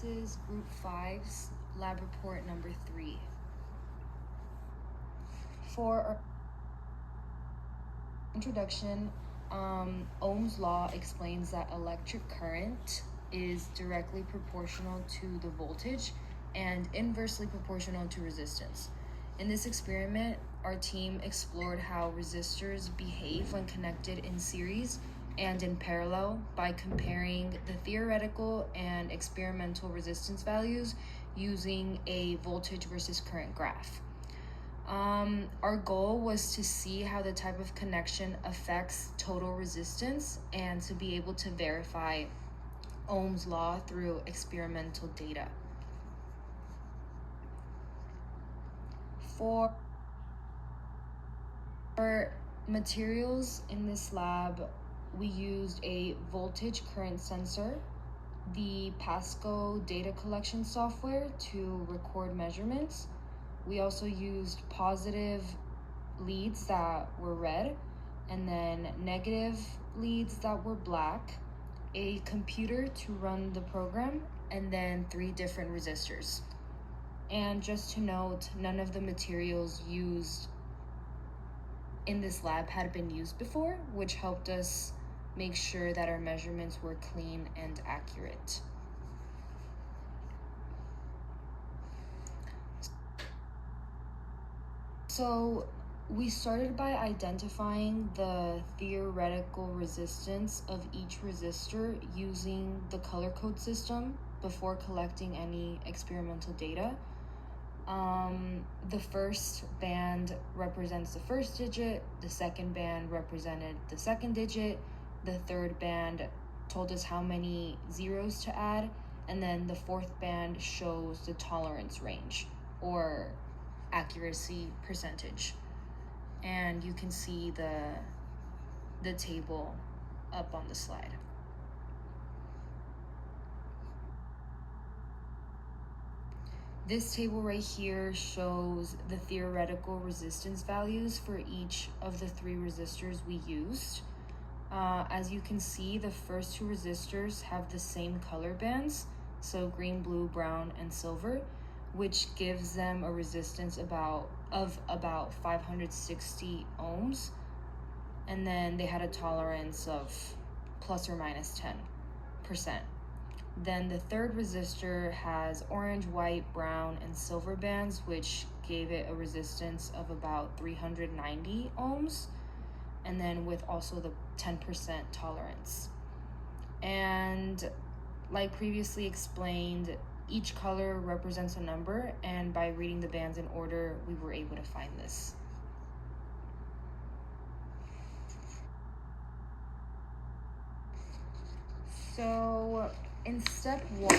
is Group 5's lab report number 3. For our introduction, Ohm's law explains that electric current is directly proportional to the voltage and inversely proportional to resistance. In this experiment, our team explored how resistors behave when connected in series and in parallel by comparing the theoretical and experimental resistance values using a voltage versus current graph. Our goal was to see how the type of connection affects total resistance and to be able to verify Ohm's law through experimental data. For materials in this lab, we used a voltage current sensor, the Pasco data collection software to record measurements. We also used positive leads that were red and then negative leads that were black, a computer to run the program, and then 3 different resistors. And just to note, none of the materials used in this lab had been used before, which helped us make sure that our measurements were clean and accurate. So we started by identifying the theoretical resistance of each resistor using the color code system before collecting any experimental data. The first band represents the first digit, the second band represented the second digit, the third band told us how many zeros to add, and then the fourth band shows the tolerance range or accuracy percentage. And you can see the table up on the slide. This table right here shows the theoretical resistance values for each of the 3 resistors we used. As you can see, the first 2 resistors have the same color bands, so green, blue, brown, and silver, which gives them a resistance of about 560 ohms, and then they had a tolerance of plus or minus 10%. Then the third resistor has orange, white, brown, and silver bands, which gave it a resistance of about 390 ohms, and then with also the 10% tolerance. And like previously explained, each color represents a number, and by reading the bands in order, we were able to find this. So in step 1,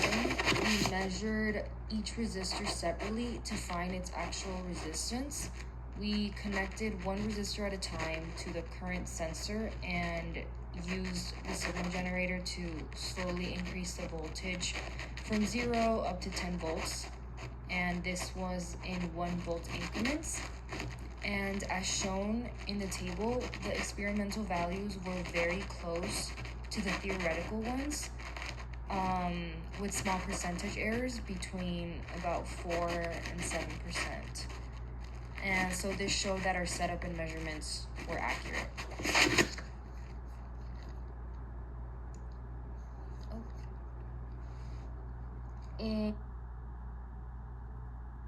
we measured each resistor separately to find its actual resistance. We connected one resistor at a time to the current sensor and used the signal generator to slowly increase the voltage from 0 up to 10 volts. And this was in 1 volt increments. And as shown in the table, the experimental values were very close to the theoretical ones, with small percentage errors between about 4 and 7%. And so this showed that our setup and measurements were accurate.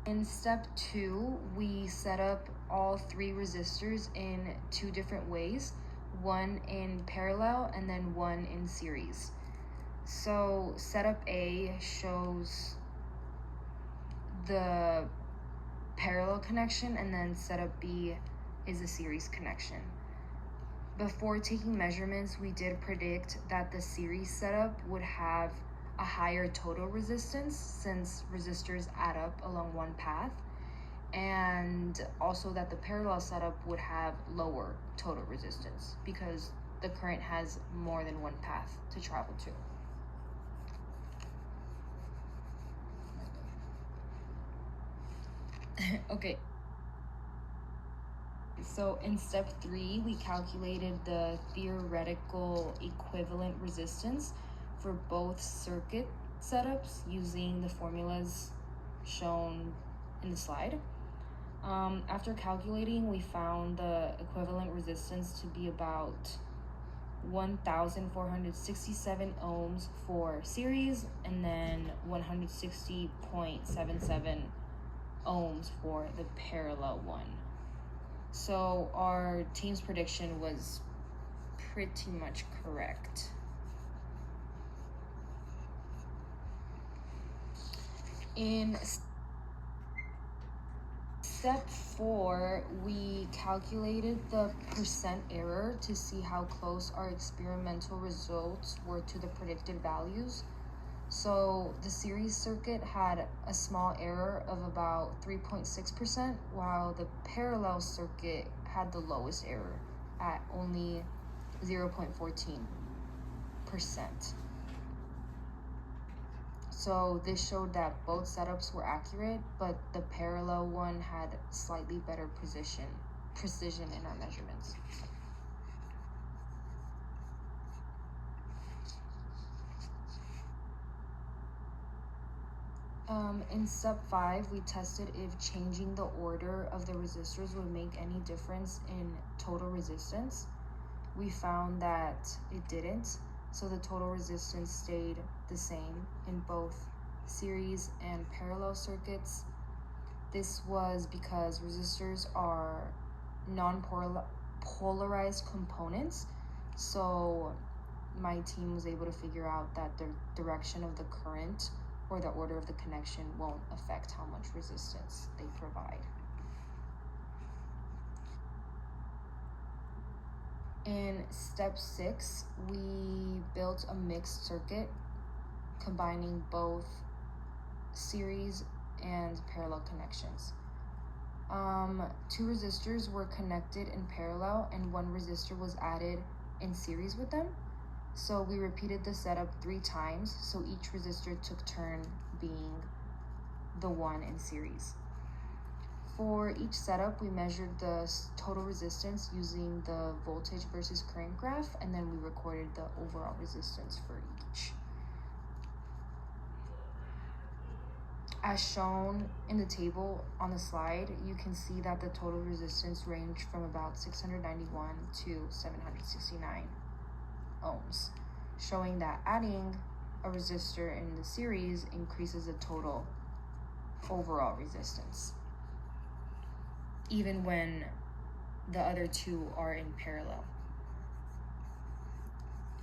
In step 2, we set up all 3 resistors in 2 different ways, one in parallel and then one in series. So setup A shows the parallel connection, and then setup B is a series connection. Before taking measurements, we did predict that the series setup would have a higher total resistance since resistors add up along one path, and also that the parallel setup would have lower total resistance because the current has more than one path to travel to. Okay. So in step 3, we calculated the theoretical equivalent resistance for both circuit setups using the formulas shown in the slide. After calculating, we found the equivalent resistance to be about 1,467 ohms for series, and then 160.77 ohms for the parallel one. So our team's prediction was pretty much correct. In step 4, we calculated the percent error to see how close our experimental results were to the predicted values. So the series circuit had a small error of about 3.6%, while the parallel circuit had the lowest error at only 0.14%. So this showed that both setups were accurate, but the parallel one had slightly better precision in our measurements. In step 5, we tested if changing the order of the resistors would make any difference in total resistance. We found that it didn't, so the total resistance stayed the same in both series and parallel circuits. This was because resistors are non-polarized components, so my team was able to figure out that the direction of the current or the order of the connection won't affect how much resistance they provide. In step 6, we built a mixed circuit combining both series and parallel connections. 2 resistors were connected in parallel and 1 resistor was added in series with them. So we repeated the setup 3 times, so each resistor took turn being the one in series. For each setup, we measured the total resistance using the voltage versus current graph, and then we recorded the overall resistance for each. As shown in the table on the slide, you can see that the total resistance ranged from about 691 to 769 ohms, showing that adding a resistor in the series increases the total overall resistance, even when the other 2 are in parallel.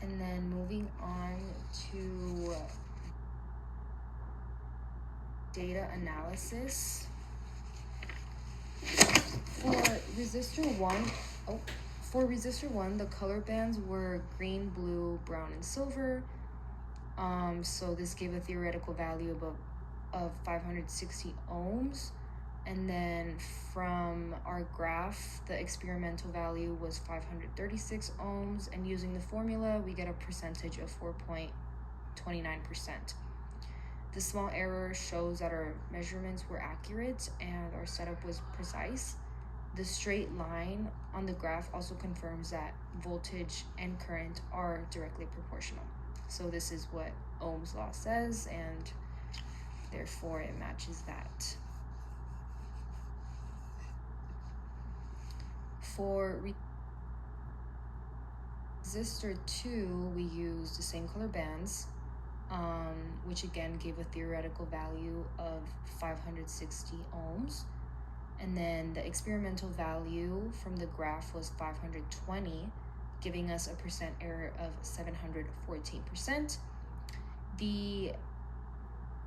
And then moving on to data analysis. For resistor 1, the color bands were green, blue, brown, and silver. So this gave a theoretical value of 560 ohms. And then from our graph, the experimental value was 536 ohms. And using the formula, we get a percentage of 4.29%. The small error shows that our measurements were accurate and our setup was precise. The straight line on the graph also confirms that voltage and current are directly proportional. So this is what Ohm's law says, and therefore it matches that. For resistor 2, we used the same color bands, which again gave a theoretical value of 560 ohms. And then the experimental value from the graph was 520, giving us a percent error of 714%. The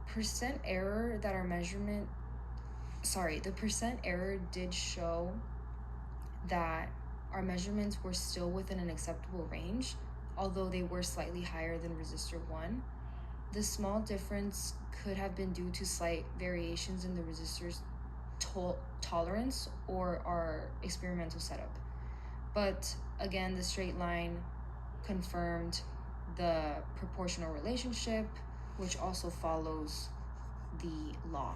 percent error did show that our measurements were still within an acceptable range, although they were slightly higher than resistor 1. The small difference could have been due to slight variations in the resistor's tolerance or our experimental setup. But again, the straight line confirmed the proportional relationship, which also follows the law.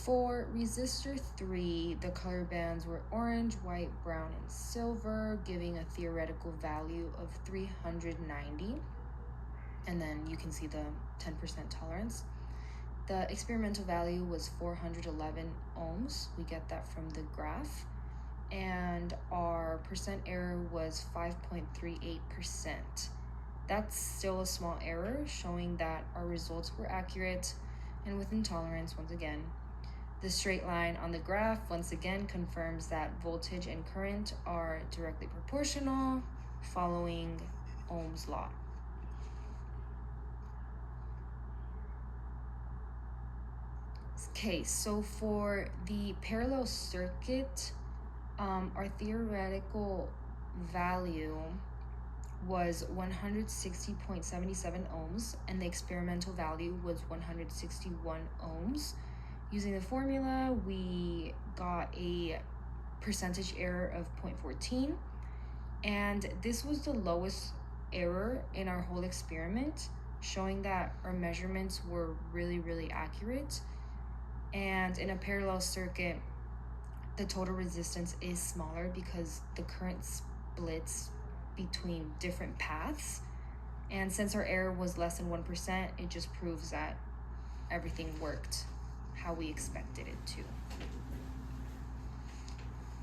For resistor 3, the color bands were orange, white, brown, and silver, giving a theoretical value of 390. And then you can see the 10% tolerance. The experimental value was 411 ohms. We get that from the graph. And our percent error was 5.38%. That's still a small error, showing that our results were accurate and within tolerance once again. The straight line on the graph once again confirms that voltage and current are directly proportional, following Ohm's law. Okay, so for the parallel circuit, our theoretical value was 160.77 ohms, and the experimental value was 161 ohms. Using the formula, we got a percentage error of 0.14, and this was the lowest error in our whole experiment, showing that our measurements were really accurate. And in a parallel circuit, the total resistance is smaller because the current splits between different paths. And since our error was less than 1%, it just proves that everything worked how we expected it to.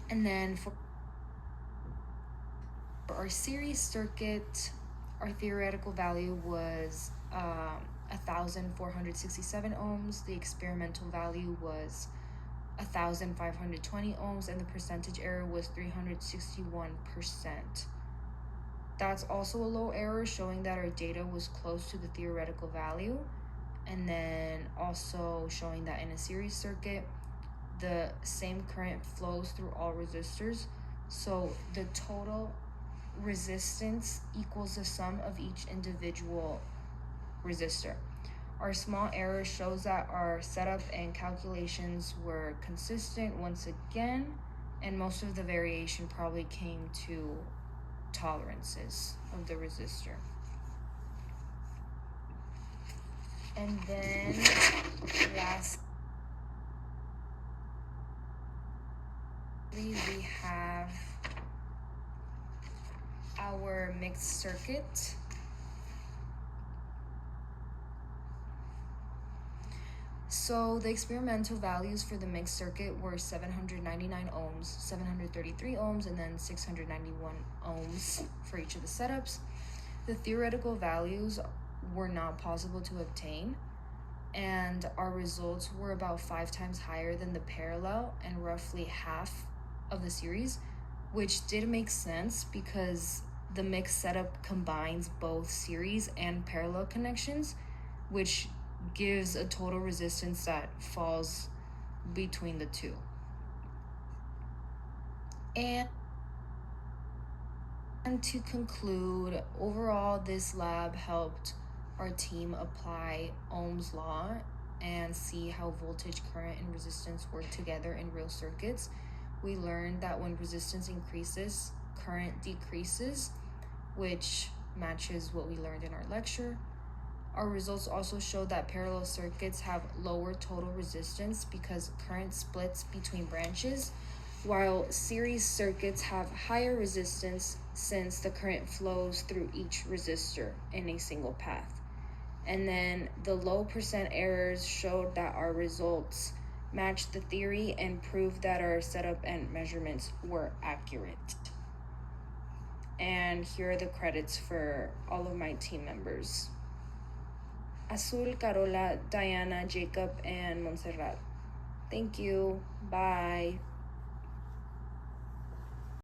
And then for our series circuit, our theoretical value was 1,467 ohms. The experimental value was 1,520 ohms, and the percentage error was 361%. That's also a low error, showing that our data was close to the theoretical value. And then also showing that in a series circuit, the same current flows through all resistors. So the total resistance equals the sum of each individual resistor. Our small error shows that our setup and calculations were consistent once again, and most of the variation probably came to tolerances of the resistor. And then lastly, we have our mixed circuit. So the experimental values for the mixed circuit were 799 ohms, 733 ohms, and then 691 ohms for each of the setups. The theoretical values were not possible to obtain, and our results were about 5 times higher than the parallel and roughly half of the series, which did make sense because the mixed setup combines both series and parallel connections, which gives a total resistance that falls between the two. And to conclude, overall, this lab helped our team apply Ohm's law and see how voltage, current, and resistance work together in real circuits. We learned that when resistance increases, current decreases, which matches what we learned in our lecture. Our results also show that parallel circuits have lower total resistance because current splits between branches, while series circuits have higher resistance since the current flows through each resistor in a single path. And then the low percent errors showed that our results matched the theory and proved that our setup and measurements were accurate. And here are the credits for all of my team members: Azul, Carola, Diana, Jacob, and Montserrat. Thank you. Bye.